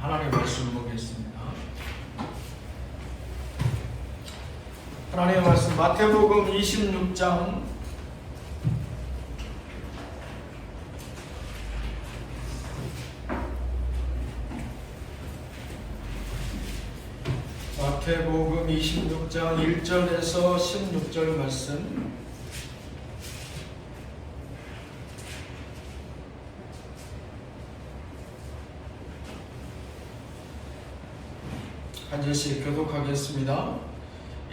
하나님의 말씀 보겠습니다. 하나님의 말씀 마태복음 26장 1절에서 16절 말씀. 한 절씩 교독하겠습니다.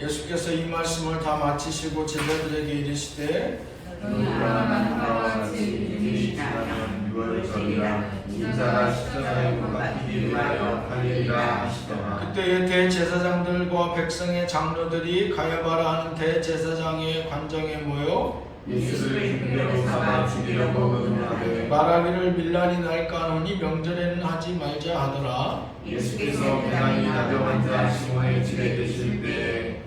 예수께서 이 말씀을 다 마치시고 제자들에게 이르시되 너희가 나와 같이 일이 지나면 6월절이라 인자가 십자가에 못 박히기 위하여 팔리리라 하시더라. 그때에 대제사장들과 백성의 장로들이 가야바라 하는 대제사장의 관정에 모여 예수를 흉내로 삼아 죽이려고 의논하되 말하기를 밀란이 날까 하노니 명절에는 하지 말자 하더라. 예수께서 배당이 나병한 자 시몬의 집에 계실 때에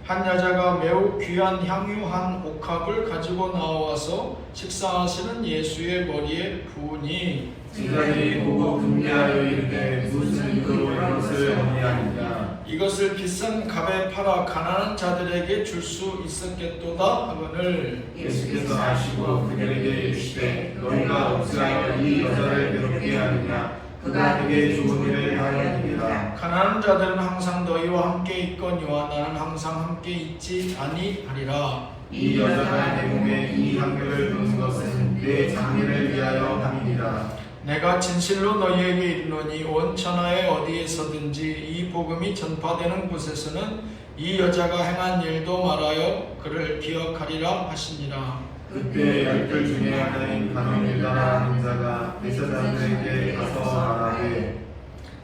한 여자가 매우 귀한 향유 한 옥합을 가지고 나와서 식사하시는 예수의 머리에 부으니 제자들이 보고 분개하여 이르되 무슨 의도로 이것을 언니하느냐. 이것을 비싼 값에 팔아 가난한 자들에게 줄 수 있었겠도다 하거늘 예수께서 아시고 그들에게 이르시되 너희가 어찌하여 이 여자를 괴롭게 하느냐. 그가 되게 좋은 일을 하였느니라. 가난한 자들은 항상 너희와 함께 있거니와 나는 항상 함께 있지 아니하리라. 이 여자가 내 몸에 이 향유를 부은 것은 내 장례를 위하여 함이니라. 내가 진실로 너희에게 이르노니 온 천하에 어디에서든지 이 복음이 전파되는 곳에서는 이 여자가 행한 일도 말하여 그를 기억하리라 하시니라. 그때 열둘 중에 하나인 바노밀라라 하는 자가 대제사장들에게 가서 말하되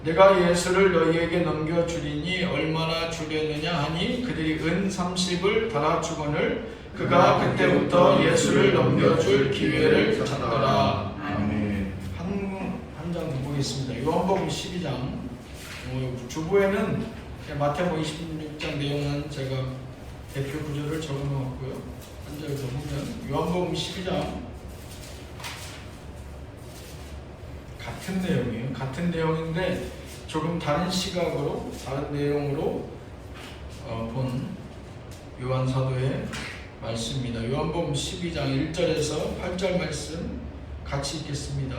내가 예수를 너희에게 넘겨주리니 얼마나 주려느냐 하니 그들이 은 30을 달아주거늘 그가 그때부터 예수를 넘겨줄 기회를 찾더라. 아멘. 한 장 보겠습니다. 요한복음 12장. 주부에는 마태복음 26장 내용은 제가 대표 구절을 적어놓았고요. 한 절 더 보면 요한복음 12장 같은 내용이에요. 같은 내용인데 조금 다른 시각으로 다른 내용으로 본 요한 사도의 말씀입니다. 요한복음 12장 1절에서 8절 말씀 같이 읽겠습니다.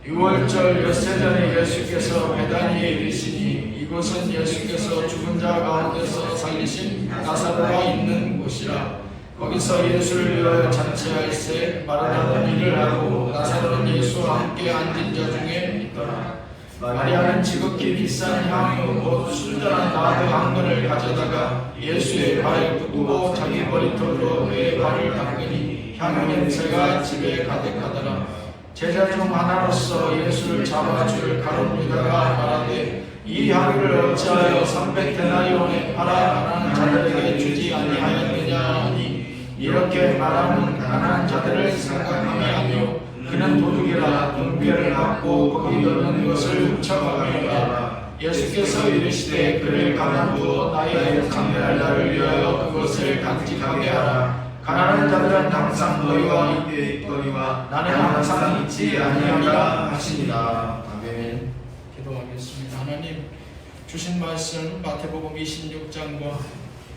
6월절 엿새 전에 예수께서 베다니에 이르시니 이곳은 예수께서 죽은 자 가운데서 살리신 나사로가 있는 곳이라. 거기서 예수를 위하여 잔치할새 마르다는 일을 하고 나사로는 예수와 함께 앉은 자 중에 있더라. 마리아는 지극히 비싼 향유 곧 순전한 나드 한 근을 가져다가 예수의 발에 붓고 자기 머리털로 그의 발을 닦으니 향유 냄새가 집에 가득하더라. 제자 중 하나로서 예수를 잡아줄 가룟 유다가 말하되 이 향유를 어찌하여 300데나리온에 팔아 가난한 자들에게 주지 아니하였느냐 하니 이렇게 말하는 가난한 자들을 생각함이 아니요 그는 도둑이라 등뼈를 갖고 거기 넣는 것을 훔쳐가며 예수께서 이르시되 그를 가만두어 나의 장례할 날을 위하여 그것을 간직하게 하라. 가난한 자들은 항상 너희와 함께 있거니와 나는 항상 있지 아니하리라 하시니라. 아멘. 기도하겠습니다. 하나님 주신 말씀 마태복음 26장과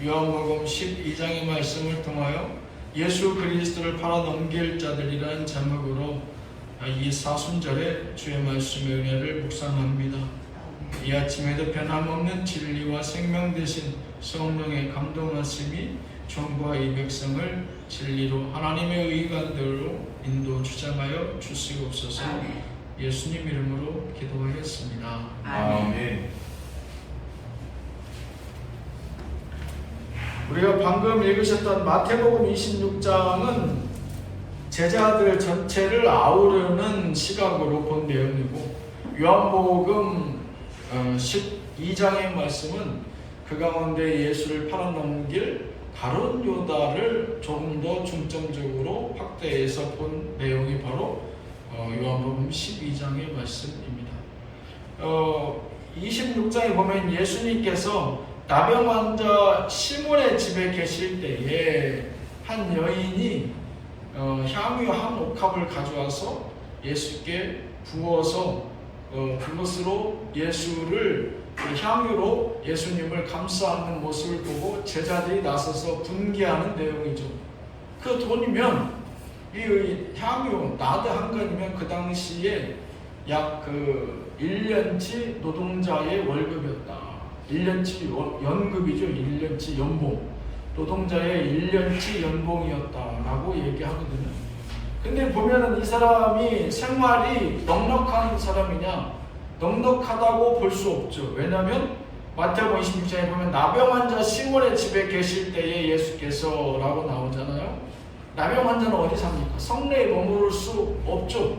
요한복음 12장의 말씀을 통하여 예수 그리스도를 팔아 넘길 자들이라는 제목으로 이 사순절에 주의 말씀의 은혜를 묵상합니다. 이 아침에도 변함없는 진리와 생명 되신 성령의 감동하심이 종과 이 백성을 진리로 하나님의 의관대로 인도 주장하여 주시옵소서. 예수님 이름으로 기도하겠습니다. 아멘. 우리가 방금 읽으셨던 마태복음 26장은 제자들 전체를 아우르는 시각으로 본 내용이고 요한복음 12장의 말씀은 그 가운데 예수를 팔아 넘길 다른 유다를 조금 더 중점적으로 확대해서 본 내용이 바로 요한복음 12장의 말씀입니다. 26장에 보면 예수님께서 나병 환자 시몬의 집에 계실 때에 한 여인이 향유 한 옥합을 가져와서 예수께 부어서 그것으로 예수를 향유로 예수님을 감싸는 모습을 보고 제자들이 나서서 분개하는 내용이죠. 그 돈이면 이 향유 나드 한 건이면 그 당시에 약 1년치 노동자의 월급이었다. 1년치 연급이죠. 1년치 연봉. 노동자의 1년치 연봉이었다라고 얘기하거든요. 근데 보면은 이 사람이 생활이 넉넉한 사람이냐? 넉넉하다고 볼 수 없죠. 왜냐하면 마태복음 26장에 보면 나병 환자 시몬의 집에 계실 때에 예수께서 라고 나오잖아요. 나병 환자는 어디 삽니까? 성내에 머무를 수 없죠.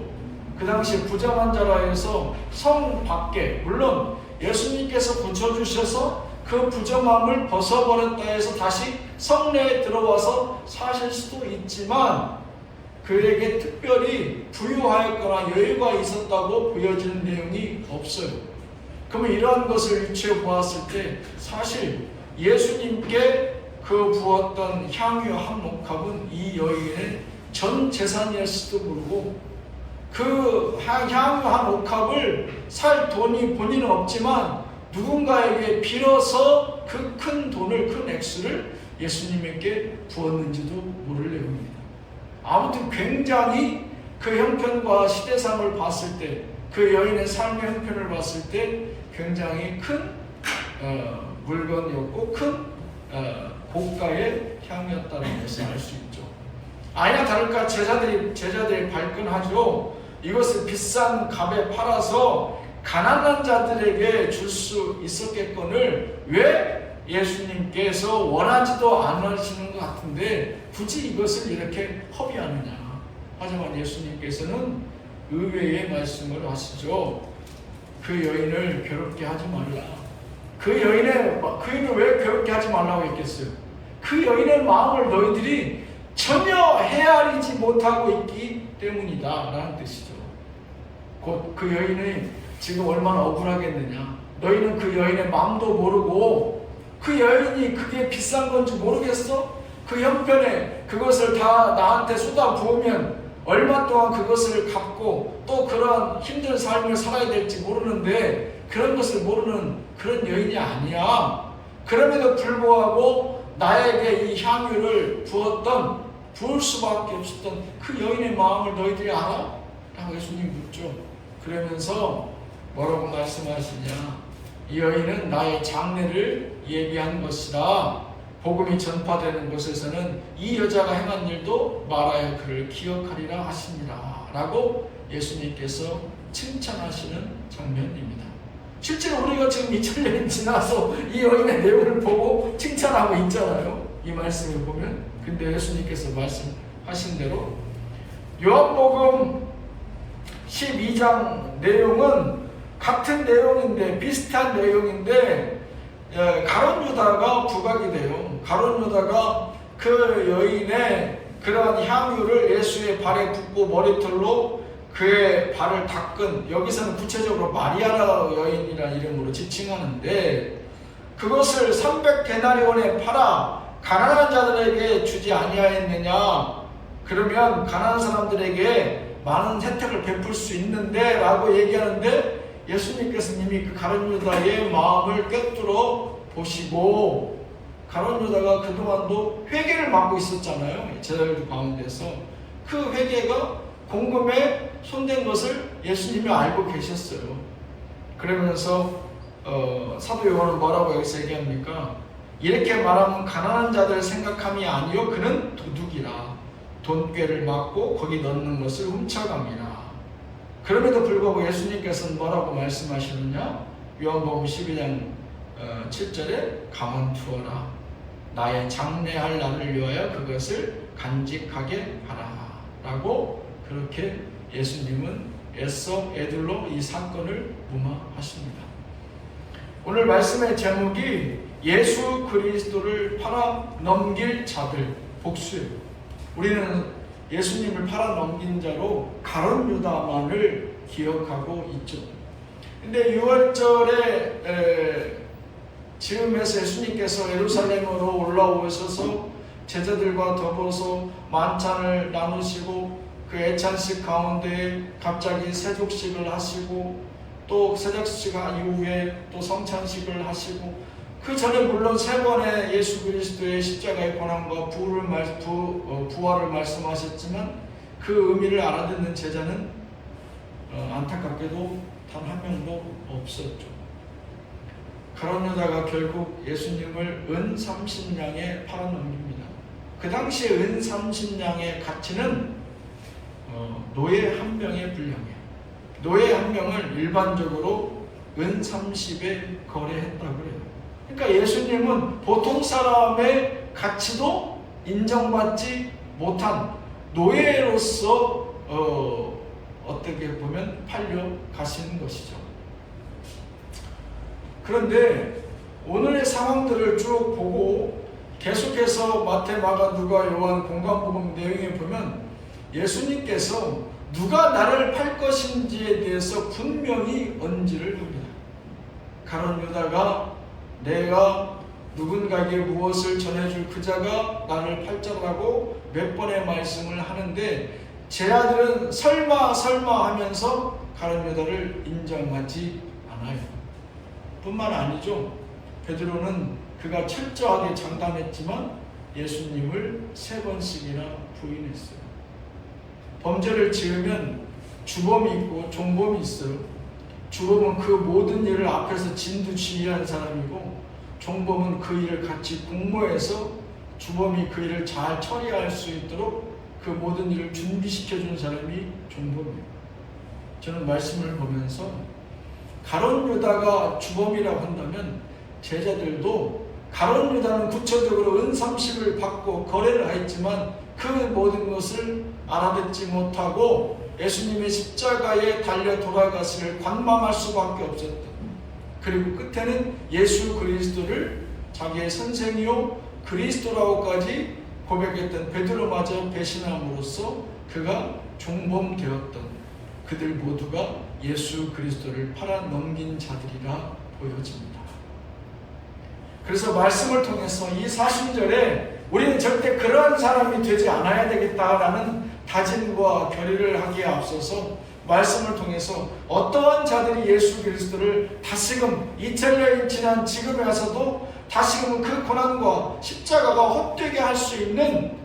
그 당시에 부자 환자라 해서 성 밖에, 물론 예수님께서 고쳐주셔서 그 부정함을 벗어버렸다 해서 다시 성내에 들어와서 사실 수도 있지만 그에게 특별히 부유하였거나 여유가 있었다고 보여지는 내용이 없어요. 그러면 이러한 것을 유추해 보았을 때 사실 예수님께 그 부었던 향유 한 옥합은 이 여인의 전 재산이었을지도 모르고 그 향유 한 옥합을 살 돈이 본인은 없지만 누군가에게 빌어서 그 큰 돈을, 큰 액수를 예수님에게 부었는지도 모를 내용입니다. 아무튼 굉장히 그 형편과 시대상을 봤을 때, 그 여인의 삶의 형편을 봤을 때 굉장히 큰 물건이었고 큰 고가의 향이었다는 것을 알 수 있죠. 아니나 다를까 제자들이 발끈하죠. 이것을 비싼 값에 팔아서 가난한 자들에게 줄 수 있었겠거늘 왜 예수님께서 원하지도 않으시는 것 같은데 굳이 이것을 이렇게 허비하느냐. 하지만 예수님께서는 의외의 말씀을 하시죠. 그 여인을 괴롭게 하지 말라. 그 여인을 왜 괴롭게 하지 말라고 했겠어요? 그 여인의 마음을 너희들이 전혀 헤아리지 못하고 있기 때문이다 라는 뜻이죠. 곧 그 여인이 지금 얼마나 억울하겠느냐. 너희는 그 여인의 마음도 모르고 그 여인이 그게 비싼 건지 모르겠어? 그 형편에 그것을 다 나한테 쏟아 부으면 얼마 동안 그것을 갚고 또 그런 힘든 삶을 살아야 될지 모르는데 그런 것을 모르는 그런 여인이 아니야. 그럼에도 불구하고 나에게 이 향유를 부을 수밖에 없었던 그 여인의 마음을 너희들이 알아? 라고 예수님 묻죠. 그러면서 뭐라고 말씀하시냐. 이 여인은 나의 장례를 예비한 것이라. 복음이 전파되는 곳에서는 이 여자가 행한 일도 말하여 그를 기억하리라 하시니라 라고 예수님께서 칭찬하시는 장면입니다. 실제로 우리가 지금 2000년이 지나서 이 여인의 내용을 보고 칭찬하고 있잖아요. 이 말씀을 보면. 근데 예수님께서 말씀하신 대로 요한복음 12장 내용은 같은 내용인데 비슷한 내용인데 가룟 유다가 부각이 돼요. 가룟 유다가 그 여인의 그러한 향유를 예수의 발에 붓고 머리털로 그의 발을 닦은, 여기서는 구체적으로 마리아라 여인이라는 이름으로 지칭하는데 그것을 300데나리온에 팔아 가난한 자들에게 주지 아니하였느냐. 그러면 가난한 사람들에게 많은 혜택을 베풀 수 있는데 라고 얘기하는데 예수님께서 이미 그 가룟 유다의 마음을 꿰뚫어 보시고 가룟 유다가 그동안도 회개를 맡고 있었잖아요. 제자들 가운데서 그 회개가 공금에 손댄 것을 예수님이 알고 계셨어요. 그러면서 사도 요한은 뭐라고 여기서 얘기합니까? 이렇게 말하면 가난한 자들 생각함이 아니요 그는 도둑이라. 돈꾀를 막고 거기 넣는 것을 훔쳐갑니다. 그럼에도 불구하고 예수님께서는 뭐라고 말씀하시느냐? 요한복음 12장 7절에 가만두어라. 나의 장례할 날을 위하여 그것을 간직하게 하라 라고 그렇게 예수님은 애써 애들로 이 사건을 무마하십니다. 오늘 말씀의 제목이 예수 그리스도를 팔아 넘길 자들 복수예요. 우리는 예수님을 팔아 넘긴 자로 가룟 유다만을 기억하고 있죠. 근데 6월절에 즈음에서 예수님께서 예루살렘으로 올라오셔서 제자들과 더불어서 만찬을 나누시고 그 애찬식 가운데 갑자기 세족식을 하시고 또 세작식 이후에 또 성찬식을 하시고 그 전에 물론 3번의 예수 그리스도의 십자가의 고난과 부활을 말씀하셨지만 그 의미를 알아듣는 제자는 안타깝게도 단 한 명도 없었죠. 가룟 유다가 결국 예수님을 은 30냥에 팔아넘깁니다. 그 당시에 은 30냥의 가치는 노예 한 병에 불량해요. 노예 한 병을 일반적으로 은 30에 거래했다고 그래요. 그러니까 예수님은 보통 사람의 가치도 인정받지 못한 노예로서 어떻게 보면 팔려가시는 것이죠. 그런데 오늘의 상황들을 쭉 보고 계속해서 마태, 마가, 누가, 요한, 공관복음 내용에 보면 예수님께서 누가 나를 팔 것인지에 대해서 분명히 언지를 합니다. 가룟 유다가 내가 누군가에게 무엇을 전해줄 그 자가 나를 팔자라고 몇 번의 말씀을 하는데 제 아들은 설마 하면서 가룟 유다를 인정하지 않아요. 뿐만 아니죠. 베드로는 그가 철저하게 장담했지만 예수님을 3번씩이나 부인했어요. 범죄를 지으면 주범이 있고 종범이 있어요. 주범은 그 모든 일을 앞에서 진두지휘하는 사람이고 종범은 그 일을 같이 공모해서 주범이 그 일을 잘 처리할 수 있도록 그 모든 일을 준비시켜준 사람이 종범이에요. 저는 말씀을 보면서 가룟 유다가 주범이라고 한다면 제자들도 가룟 유다는 구체적으로 은 30을 받고 거래를 했지만 그 모든 것을 알아듣지 못하고 예수님의 십자가에 달려 돌아가시를 관망할 수밖에 없었다. 그리고 끝에는 예수 그리스도를 자기의 선생이요 그리스도라고까지 고백했던 베드로마저 배신함으로써 그가 종범되었던 그들 모두가 예수 그리스도를 팔아넘긴 자들이라 보여집니다. 그래서 말씀을 통해서 이 사순절에 우리는 절대 그러한 사람이 되지 않아야 되겠다라는 다짐과 결의를 하기에 앞서서 말씀을 통해서 어떠한 자들이 예수 그리스도를 다시금 2000년이 지난 지금에 와서도 다시금 그 고난과 십자가가 헛되게 할 수 있는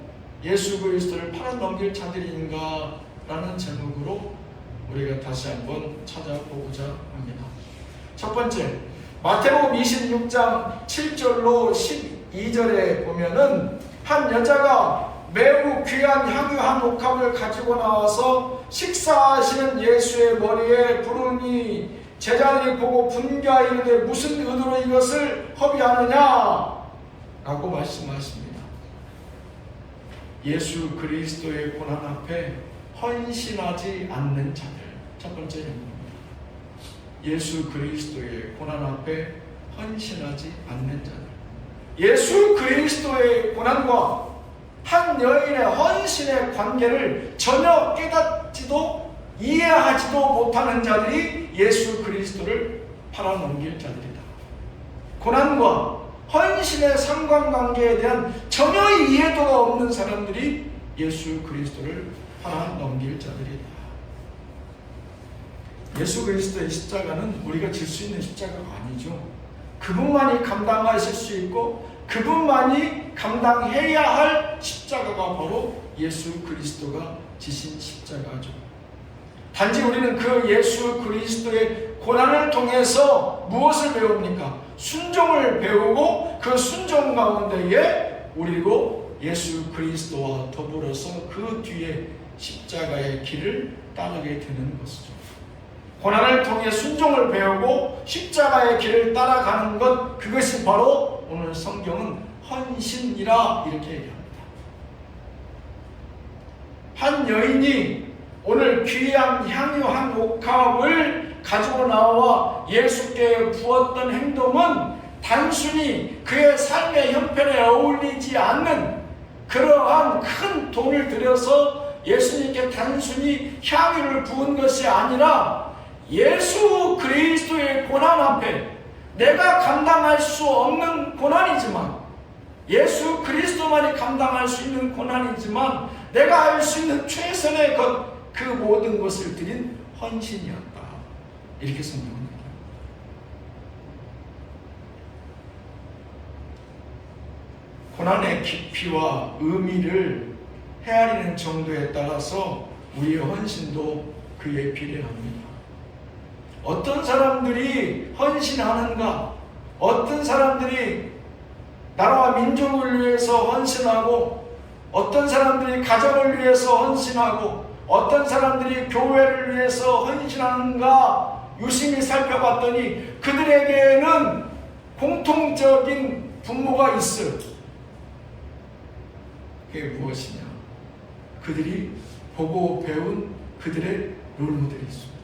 예수 그리스도를 팔아넘길 자들인가라는 제목으로 우리가 다시 한번 찾아보고자 합니다. 첫 번째, 마태복음 26장 7절로 12절에 보면은 한 여자가 매우 귀한 향유 한 옥합을 가지고 나와서 식사하시는 예수의 머리에 부르니 제자들이 보고 분개하여 이르되 무슨 의도로 이것을 허비하느냐 라고 말씀하십니다. 예수 그리스도의 고난 앞에 헌신하지 않는 자들, 첫 번째 제목입니다. 예수 그리스도의 고난 앞에 헌신하지 않는 자들. 예수 그리스도의 고난과 한 여인의 헌신의 관계를 전혀 깨닫지도 이해하지도 못하는 자들이 예수 그리스도를 팔아넘길 자들이다. 고난과 헌신의 상관관계에 대한 전혀 이해도가 없는 사람들이 예수 그리스도를 팔아넘길 자들이다. 예수 그리스도의 십자가는 우리가 질 수 있는 십자가가 아니죠. 그분만이 감당하실 수 있고 그분만이 감당해야 할 십자가가 바로 예수 그리스도가 지신 십자가죠. 단지 우리는 그 예수 그리스도의 고난을 통해서 무엇을 배웁니까? 순종을 배우고 그 순종 가운데에 우리도 예수 그리스도와 더불어서 그 뒤에 십자가의 길을 따르게 되는 것이죠. 고난을 통해 순종을 배우고 십자가의 길을 따라가는 것, 그것이 바로 오늘 성경은 헌신이라 이렇게 얘기합니다. 한 여인이 오늘 귀한 향유 한 옥합을 가지고 나와 예수께 부었던 행동은 단순히 그의 삶의 형편에 어울리지 않는 그러한 큰 돈을 들여서 예수님께 단순히 향유를 부은 것이 아니라 예수 그리스도의 고난 앞에 내가 감당할 수 없는 고난이지만 예수 그리스도만이 감당할 수 있는 고난이지만 내가 할 수 있는 최선의 것, 그 모든 것을 드린 헌신이었다. 이렇게 성경은 고난의 깊이와 의미를 헤아리는 정도에 따라서 우리의 헌신도 그에 비례합니다. 어떤 사람들이 헌신하는가? 어떤 사람들이 나라와 민족을 위해서 헌신하고, 어떤 사람들이 가정을 위해서 헌신하고, 어떤 사람들이 교회를 위해서 헌신하는가 유심히 살펴봤더니 그들에게는 공통적인 분모가 있어요. 그게 무엇이냐? 그들이 보고 배운 그들의 롤모델이 있습니다.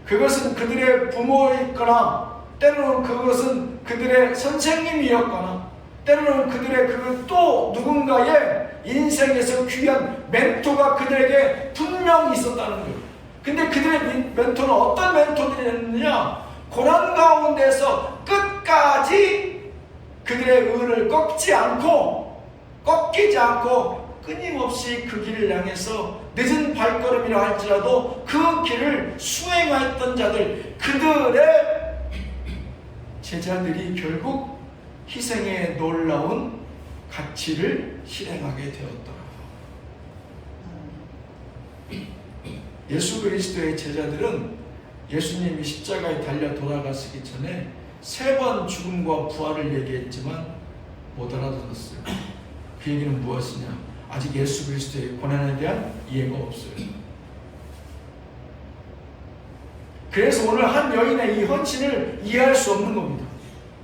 그것은 그들의 부모였거나, 때로는 그것은 그들의 선생님이었거나, 때로는 그들의 그 또 누군가의 인생에서 귀한 멘토가 그들에게 분명히 있었다는 거예요. 근데 그들의 멘토는 어떤 멘토들이었느냐? 고난 가운데서 끝까지 그들의 의를 꺾이지 않고 끊임없이 그 길을 향해서 늦은 발걸음이라 할지라도 그 길을 수행하였던 자들, 그들의 제자들이 결국 희생의 놀라운 가치를 실행하게 되었더라. 예수 그리스도의 제자들은 예수님이 십자가에 달려 돌아가시기 전에 3번 죽음과 부활을 얘기했지만 못 알아들었어요. 그 얘기는 무엇이냐? 아직 예수 그리스도의 고난에 대한 이해가 없어요. 그래서 오늘 한 여인의 이 헌신을 이해할 수 없는 겁니다.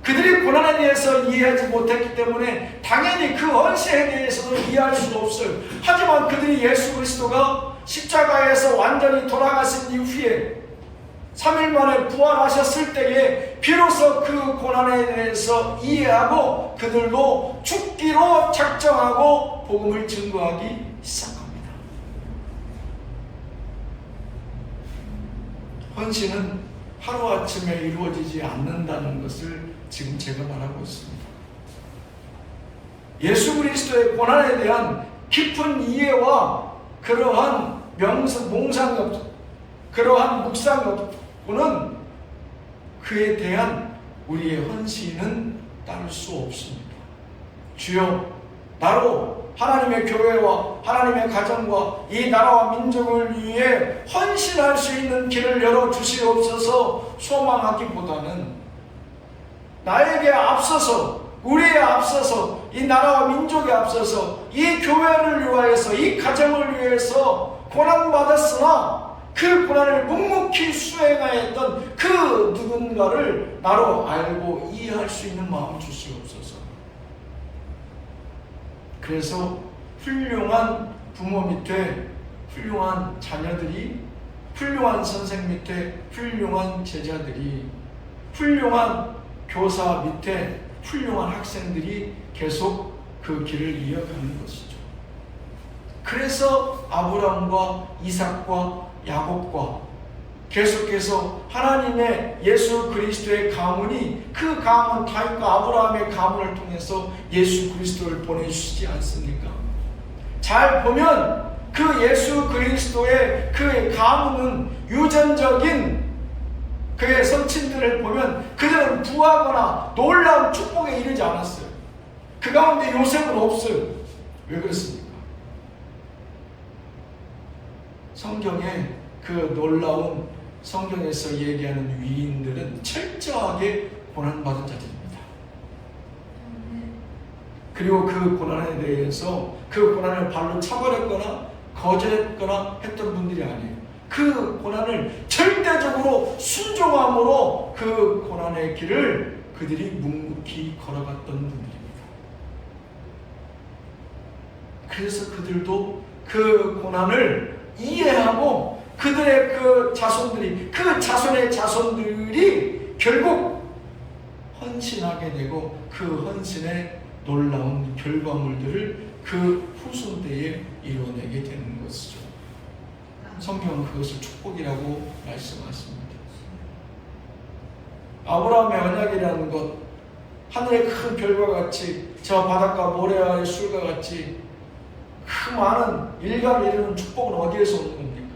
그들이 고난에 대해서 이해하지 못했기 때문에 당연히 그 헌신에 대해서도 이해할 수가 없어요. 하지만 그들이 예수 그리스도가 십자가에서 완전히 돌아가신 이후에 3일 만에 부활하셨을 때에 비로소 그 고난에 대해서 이해하고 그들도 죽기로 작정하고 복음을 증거하기 시작합니다. 헌신은 하루아침에 이루어지지 않는다는 것을 지금 제가 말하고 있습니다. 예수 그리스도의 고난에 대한 깊은 이해와 그러한 그러한 묵상은 그에 대한 우리의 헌신은 따를 수 없습니다. 주여, 나로 하나님의 교회와 하나님의 가정과 이 나라와 민족을 위해 헌신할 수 있는 길을 열어주시옵소서 소망하기보다는 나에게 앞서서, 우리에 앞서서, 이 나라와 민족에 앞서서 이 교회를 위하여서, 이 가정을 위해서 고난받았으나 그 고난을 묵묵히 수행하였던 그 누군가를 나로 알고 이해할 수 있는 마음 주시옵소서. 그래서 훌륭한 부모 밑에 훌륭한 자녀들이, 훌륭한 선생 밑에 훌륭한 제자들이, 훌륭한 교사 밑에 훌륭한 학생들이 계속 그 길을 이어가는 것이죠. 그래서 아브라함과 이삭과 야곱과 계속해서 하나님의 예수 그리스도의 가문이, 그 가문 다윗과 아브라함의 가문을 통해서 예수 그리스도를 보내주시지 않습니까? 잘 보면 그 예수 그리스도의 그의 가문은 유전적인 그의 선친들을 보면 그들은 부하거나 놀라운 축복에 이르지 않았어요. 그 가운데 요셉은 없어요. 왜 그렇습니까? 성경에 그 놀라운 성경에서 얘기하는 위인들은 철저하게 고난받은 자들입니다. 그리고 그 고난에 대해서 그 고난을 발로 차버렸거나 거절했거나 했던 분들이 아니에요. 그 고난을 절대적으로 순종함으로 그 고난의 길을 그들이 묵묵히 걸어갔던 분들입니다. 그래서 그들도 그 고난을 이해하고 그들의 그 자손들이, 그 자손의 자손들이 결국 헌신하게 되고 그 헌신의 놀라운 결과물들을 그 후손 때에 이루어내게 되는 것이죠. 성경은 그것을 축복이라고 말씀하십니다. 아브라함의 언약이라는 것, 하늘의 큰 별과 같이, 저 바닷가 모래아의 술과 같이 그 많은 일가를 이루는 축복은 어디에서 오는 겁니까?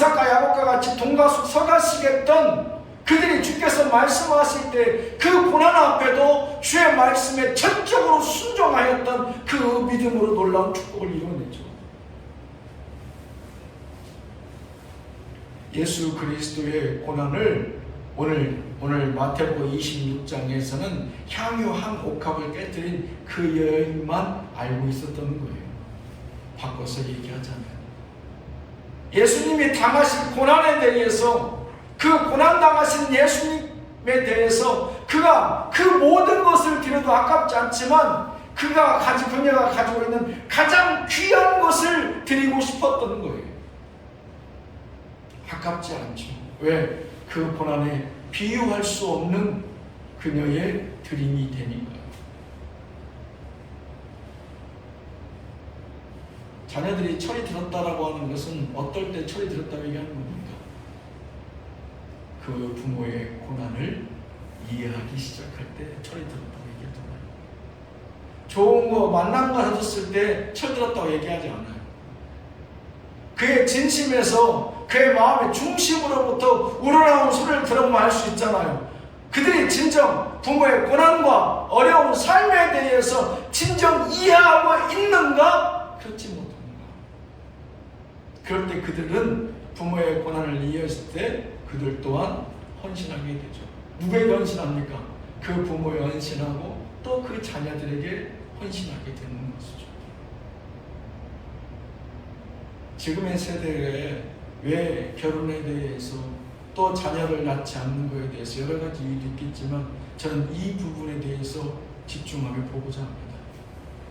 이삭과 야곱과 같이 동가숙 서가시겠던 그들이 주께서 말씀하실 때 그 고난 앞에도 주의 말씀에 전적으로 순종하였던 그 믿음으로 놀라운 축복을 이뤄내죠. 예수 그리스도의 고난을 오늘 마태복음 26장에서는 향유 한 옥합을 깨뜨린 그 여인만 알고 있었던 거예요. 바꿔서 얘기하자면 예수님이 당하신 고난에 대해서, 그 고난 당하신 예수님에 대해서 그가 그 모든 것을 드려도 아깝지 않지만 그녀가 가지고 있는 가장 귀한 것을 드리고 싶었던 거예요. 아깝지 않죠. 왜? 그 고난에 비유할 수 없는 그녀의 드림이 되니까요. 자녀들이 철이 들었다라고 하는 것은 어떨 때 철이 들었다고 얘기하는 겁니까? 그 부모의 고난을 이해하기 시작할 때 철이 들었다고 얘기하잖아요. 좋은 거 만난 거 사줬을 때 철 들었다고 얘기하지 않아요. 그의 진심에서, 그의 마음의 중심으로부터 우러나온 소리를 들으면 알 수 있잖아요. 그들이 진정 부모의 고난과 어려운 삶에 대해서 진정 이해하고 있는가? 그렇지 못한가. 그럴 때 그들은 부모의 고난을 이해했을 때 그들 또한 헌신하게 되죠. 누구에게 헌신합니까? 그 부모에 헌신하고 또 그 자녀들에게 헌신하게 되는 것이죠. 지금의 세대에 왜 결혼에 대해서 또 자녀를 낳지 않는 것에 대해서 여러 가지 이유도 있겠지만 저는 이 부분에 대해서 집중하게 보고자 합니다.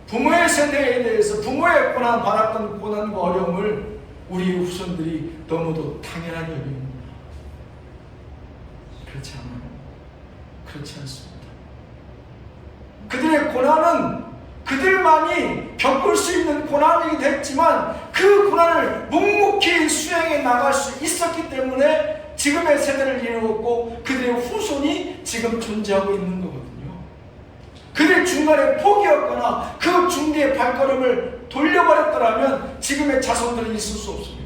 부모의 세대에 대해서 부모의 받았던 고난과 어려움을 우리 후손들이 너무도 당연하게 여깁니다. 그렇지 않아요. 그렇지 않습니다. 그들의 고난은 그들만이 겪을 수 있는 고난이기도 했지만 그 고난을 묵묵히 수행해 나갈 수 있었기 때문에 지금의 세대를 이루었고 그들의 후손이 지금 존재하고 있는 거거든요. 그들 중간에 포기했거나 그 중대의 발걸음을 돌려버렸더라면 지금의 자손들이 있을 수 없습니다.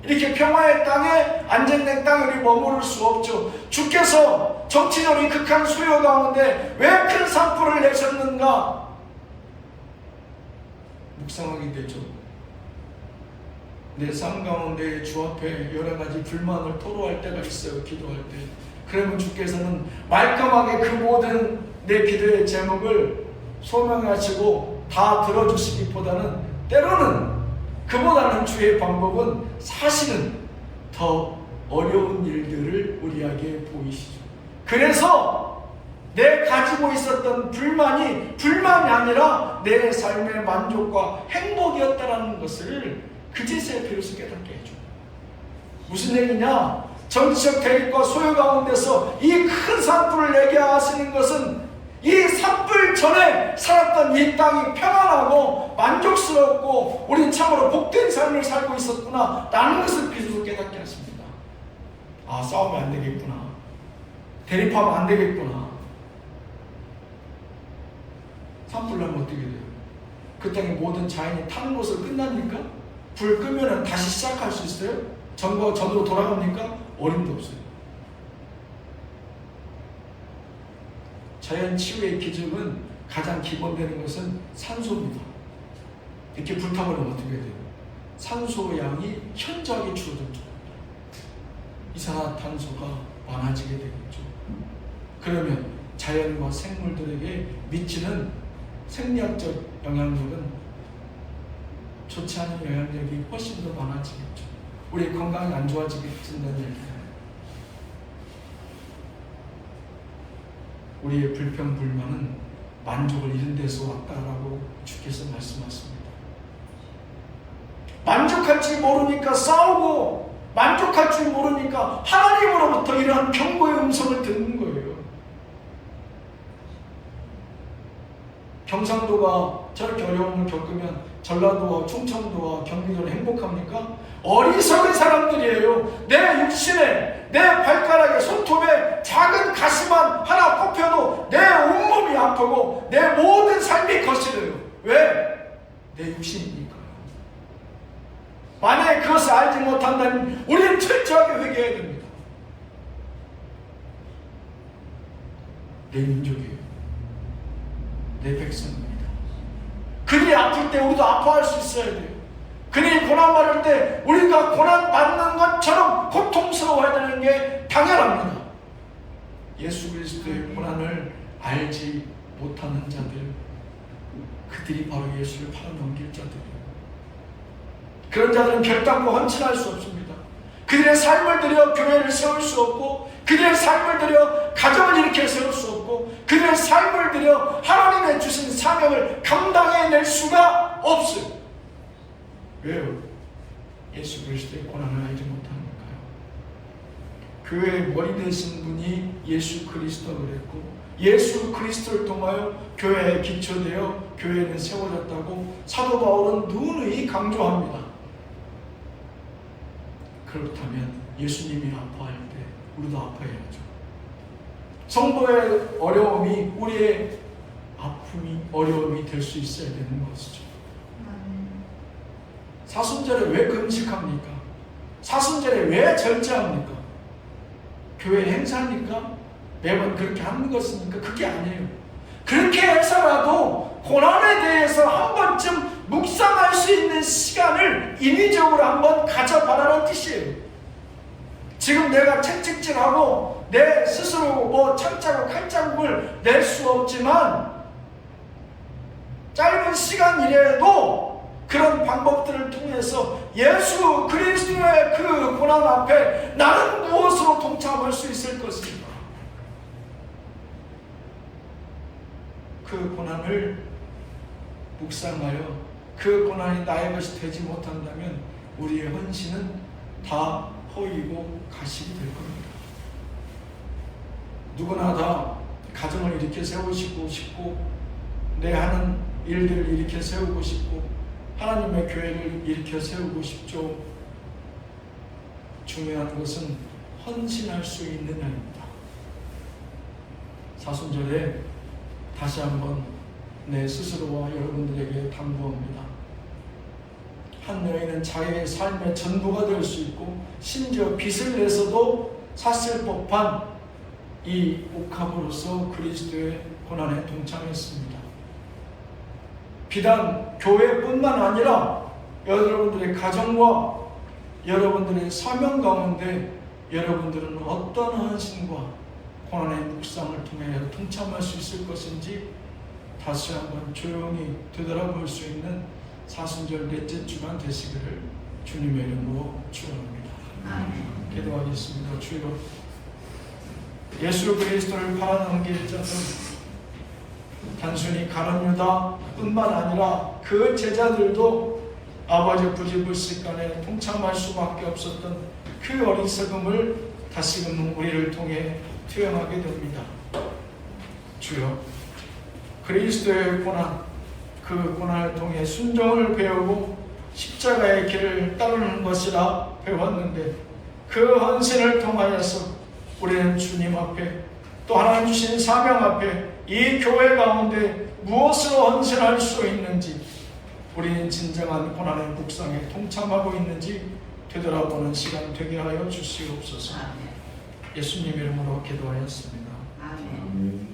이렇게 평화의 땅에, 안전된 땅에 우리 머무를 수 없죠. 주께서 정치적인 극한 수요 가운데 왜 큰 산불을 내셨는가? 묵상하게 되죠. 내 삶 가운데 주 앞에 여러 가지 불만을 토로할 때가 있어요. 기도할 때. 그러면 주께서는 말끔하게 그 모든 내 기도의 제목을 소명하시고 다 들어주시기보다는 때로는 그보다는 주의 방법은 사실은 더 어려운 일들을 우리에게 보이시죠. 그래서 내 가지고 있었던 불만이 아니라 내 삶의 만족과 행복이었다라는 것을 그제서야 비로소 깨닫게 해줘. 무슨 얘기냐? 정치적 대립과 소요 가운데서 이 큰 산불을 내게 하시는 것은 이 산불 전에 살았던 이 땅이 평안하고 만족스럽고 우리는 참으로 복된 삶을 살고 있었구나 라는 것을 비로소 깨닫게 하십니다. 아, 싸우면 안 되겠구나. 대립하면 안 되겠구나. 산불 나면 어떻게 돼요? 그 땅에 모든 자연이 타는 것을 끝납니까? 불 끄면 다시 시작할 수 있어요? 전으로 돌아갑니까? 어림도 없어요. 자연 치유의 기준은 가장 기본되는 것은 산소입니다. 이렇게 불타버리면 어떻게 돼요? 산소 양이 현저하게 줄어들죠. 이산화탄소가 많아지게 되겠죠. 그러면 자연과 생물들에게 미치는 생리학적 영향력은 좋지 않은 영향력이 훨씬 더 많아지겠죠. 우리 건강이 안 좋아지겠다는 얘기예요. 우리의 불평, 불만은 만족을 잃은 데서 왔다라고 주께서 말씀하십니다. 만족할 줄 모르니까 싸우고 만족할 줄 모르니까 하나님으로부터 이러한 경고의 음성을 듣는 거예요. 경상도가 저렇게 어려움을 겪으면 전라도와 충청도와 경기도는 행복합니까? 어리석은 사람들이에요. 내 육신에, 내 발가락에, 손톱에 작은 가시만 하나 꼽혀도 내 온몸이 아프고 내 모든 삶이 거칠어요. 왜? 내 육신이니까요. 만약에 그 것을 알지 못한다면 우리는 철저하게 회개해야 됩니다. 내 민족이에요. 내 백성입니다. 그들이 아플 때 우리도 아파할 수 있어야 돼요. 그들이 고난받을 때 우리가 고난받는 것처럼 고통스러워야 되는 게 당연합니다. 예수 그리스도의 고난을 알지 못하는 자들, 그들이 바로 예수를 팔아넘길 자들이에요. 그런 자들은 결단코 헌신할 수 없습니다. 그들의 삶을 들여 교회를 세울 수 없고, 그들의 삶을 들여 가정을 일으켜 세울 수 없고, 그들의 삶을 들여 하나님의 주신 사명을 감당해낼 수가 없어요. 왜요? 예수 그리스도의 고난을 알지 못하니까요. 교회의 머리 되신 분이 예수 그리스도를 했고, 예수 그리스도를 통하여 교회에 기초되어 교회는 세워졌다고 사도 바울은 누누이 강조합니다. 그렇다면 예수님이 아파할 때 우리도 아파야죠. 성도의 어려움이 우리의 아픔이 어려움이 될 수 있어야 되는 것이죠. 사순절에 왜 금식합니까? 사순절에 왜 절제합니까? 교회 행사입니까? 매번 그렇게 하는 것입니까? 그게 아니에요. 그렇게 해서라도 고난에 대해서 한 번쯤 묵상할 수 있는 시간을 인위적으로 한번 가져봐라는 뜻이에요. 지금 내가 채찍질하고 내 스스로 뭐 창자국 칼자국을 낼 수 없지만 짧은 시간이라도 그런 방법들을 통해서 예수 그리스도의 그 고난 앞에 나는 무엇으로 동참할 수 있을 것인가? 그 고난을 묵상하여 그 고난이 나의 것이 되지 못한다면 우리의 헌신은 다 허위고 가식이 될 겁니다. 누구나 다 가정을 일으켜 세우시고 싶고, 내 하는 일들을 일으켜 세우고 싶고, 하나님의 교회를 일으켜 세우고 싶죠. 중요한 것은 헌신할 수 있느냐입니다. 사순절에 다시 한번 내 스스로와 여러분들에게 당부합니다. 한 여인은 자기의 삶의 전부가 될 수 있고, 심지어 빚을 내서도 샀을 법한 이 옥합으로서 그리스도의 고난에 동참했습니다. 비단 교회뿐만 아니라 여러분들의 가정과 여러분들의 사명 가운데 여러분들은 어떤 헌신과 고난의 묵상을 통해 동참할 수 있을 것인지 다시 한번 조용히 되돌아볼 수 있는 사순절 넷째 주간 되시기를 주님의 이름으로 축원합니다. 기도하겠습니다. 주여, 예수 그리스도를 팔아넘길 자들, 단순히 가룟 유다 뿐만 아니라 그 제자들도 아버지 부지불식간에 동참할 수밖에 없었던 그 어리석음을 다시금 우리를 통해 투영하게 됩니다. 주여, 그리스도의 고난, 그 고난을 통해 순종을 배우고 십자가의 길을 따르는 것이라 배웠는데, 그 헌신을 통하여서 우리는 주님 앞에, 또 하나님 주신 사명 앞에 이 교회 가운데 무엇으로 헌신할 수 있는지, 우리는 진정한 고난의 묵상에 동참하고 있는지 되돌아보는 시간 되게 하여 주시옵소서. 예수님 이름으로 기도하였습니다. 아멘.